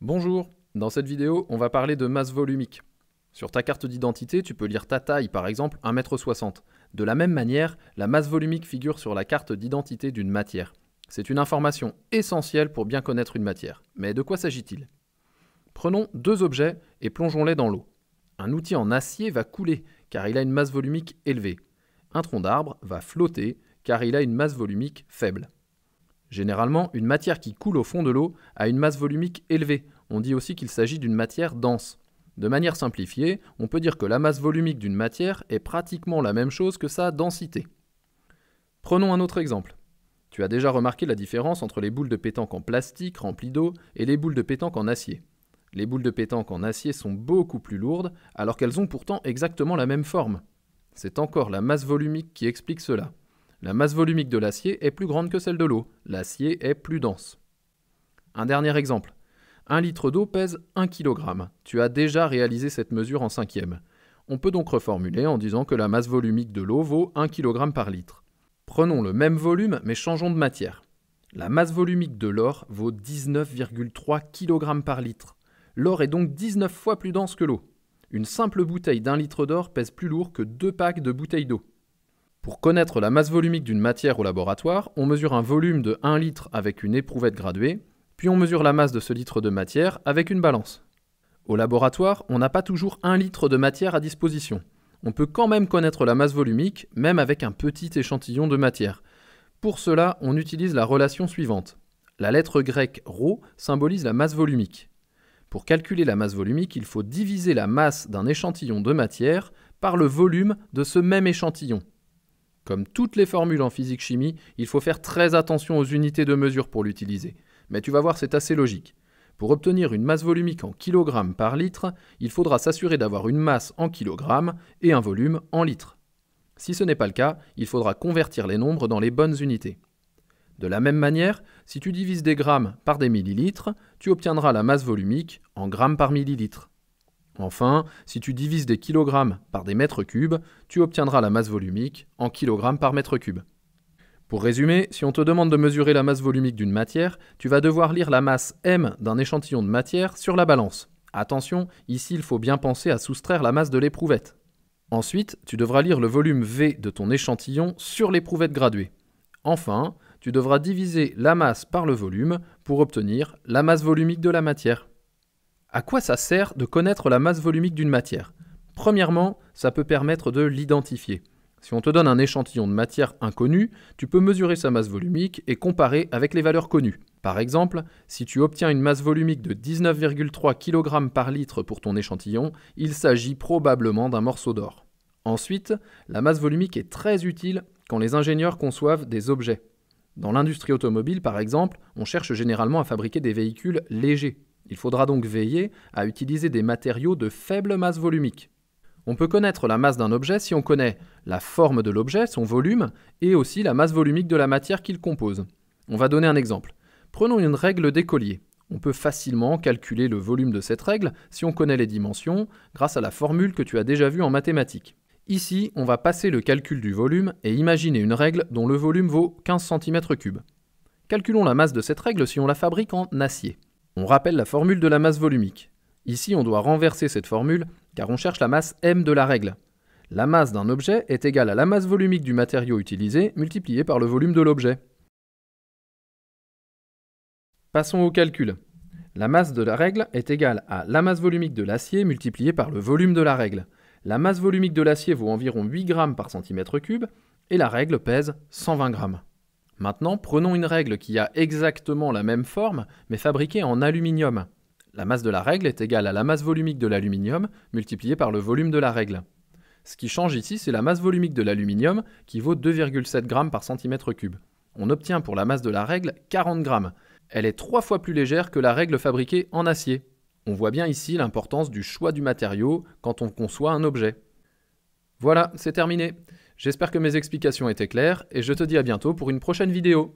Bonjour, dans cette vidéo, on va parler de masse volumique. Sur ta carte d'identité, tu peux lire ta taille, par exemple 1,60 m. De la même manière, la masse volumique figure sur la carte d'identité d'une matière. C'est une information essentielle pour bien connaître une matière. Mais de quoi s'agit-il? Prenons deux objets et plongeons-les dans l'eau. Un outil en acier va couler, car il a une masse volumique élevée. Un tronc d'arbre va flotter, car il a une masse volumique faible. Généralement, une matière qui coule au fond de l'eau a une masse volumique élevée. On dit aussi qu'il s'agit d'une matière dense. De manière simplifiée, on peut dire que la masse volumique d'une matière est pratiquement la même chose que sa densité. Prenons un autre exemple. Tu as déjà remarqué la différence entre les boules de pétanque en plastique remplies d'eau et les boules de pétanque en acier. Les boules de pétanque en acier sont beaucoup plus lourdes, alors qu'elles ont pourtant exactement la même forme. C'est encore la masse volumique qui explique cela. La masse volumique de l'acier est plus grande que celle de l'eau. L'acier est plus dense. Un dernier exemple. 1 litre d'eau pèse 1 kg. Tu as déjà réalisé cette mesure en cinquième. On peut donc reformuler en disant que la masse volumique de l'eau vaut 1 kg par litre. Prenons le même volume, mais changeons de matière. La masse volumique de l'or vaut 19,3 kg par litre. L'or est donc 19 fois plus dense que l'eau. Une simple bouteille d'1 litre d'or pèse plus lourd que 2 packs de bouteilles d'eau. Pour connaître la masse volumique d'une matière au laboratoire, on mesure un volume de 1 litre avec une éprouvette graduée, puis on mesure la masse de ce litre de matière avec une balance. Au laboratoire, on n'a pas toujours 1 litre de matière à disposition. On peut quand même connaître la masse volumique, même avec un petit échantillon de matière. Pour cela, on utilise la relation suivante. La lettre grecque ρ symbolise la masse volumique. Pour calculer la masse volumique, il faut diviser la masse d'un échantillon de matière par le volume de ce même échantillon. Comme toutes les formules en physique-chimie, il faut faire très attention aux unités de mesure pour l'utiliser. Mais tu vas voir, c'est assez logique. Pour obtenir une masse volumique en kg par litre, il faudra s'assurer d'avoir une masse en kg et un volume en litres. Si ce n'est pas le cas, il faudra convertir les nombres dans les bonnes unités. De la même manière, si tu divises des grammes par des millilitres, tu obtiendras la masse volumique en grammes par millilitre. Enfin, si tu divises des kilogrammes par des mètres cubes, tu obtiendras la masse volumique en kilogrammes par mètre cube. Pour résumer, si on te demande de mesurer la masse volumique d'une matière, tu vas devoir lire la masse m d'un échantillon de matière sur la balance. Attention, ici il faut bien penser à soustraire la masse de l'éprouvette. Ensuite, tu devras lire le volume v de ton échantillon sur l'éprouvette graduée. Enfin, tu devras diviser la masse par le volume pour obtenir la masse volumique de la matière. À quoi ça sert de connaître la masse volumique d'une matière? Premièrement, ça peut permettre de l'identifier. Si on te donne un échantillon de matière inconnue, tu peux mesurer sa masse volumique et comparer avec les valeurs connues. Par exemple, si tu obtiens une masse volumique de 19,3 kg par litre pour ton échantillon, il s'agit probablement d'un morceau d'or. Ensuite, la masse volumique est très utile quand les ingénieurs conçoivent des objets. Dans l'industrie automobile, par exemple, on cherche généralement à fabriquer des véhicules légers. Il faudra donc veiller à utiliser des matériaux de faible masse volumique. On peut connaître la masse d'un objet si on connaît la forme de l'objet, son volume, et aussi la masse volumique de la matière qu'il compose. On va donner un exemple. Prenons une règle d'écolier. On peut facilement calculer le volume de cette règle si on connaît les dimensions grâce à la formule que tu as déjà vue en mathématiques. Ici, on va passer le calcul du volume et imaginer une règle dont le volume vaut 15 cm3. Calculons la masse de cette règle si on la fabrique en acier. On rappelle la formule de la masse volumique. Ici, on doit renverser cette formule car on cherche la masse m de la règle. La masse d'un objet est égale à la masse volumique du matériau utilisé multiplié par le volume de l'objet. Passons au calcul. La masse de la règle est égale à la masse volumique de l'acier multiplié par le volume de la règle. La masse volumique de l'acier vaut environ 8 grammes par centimètre cube et la règle pèse 120 grammes. Maintenant, prenons une règle qui a exactement la même forme, mais fabriquée en aluminium. La masse de la règle est égale à la masse volumique de l'aluminium multipliée par le volume de la règle. Ce qui change ici, c'est la masse volumique de l'aluminium qui vaut 2,7 grammes par centimètre cube. On obtient pour la masse de la règle 40 grammes. Elle est 3 fois plus légère que la règle fabriquée en acier. On voit bien ici l'importance du choix du matériau quand on conçoit un objet. Voilà, c'est terminé. J'espère que mes explications étaient claires et je te dis à bientôt pour une prochaine vidéo.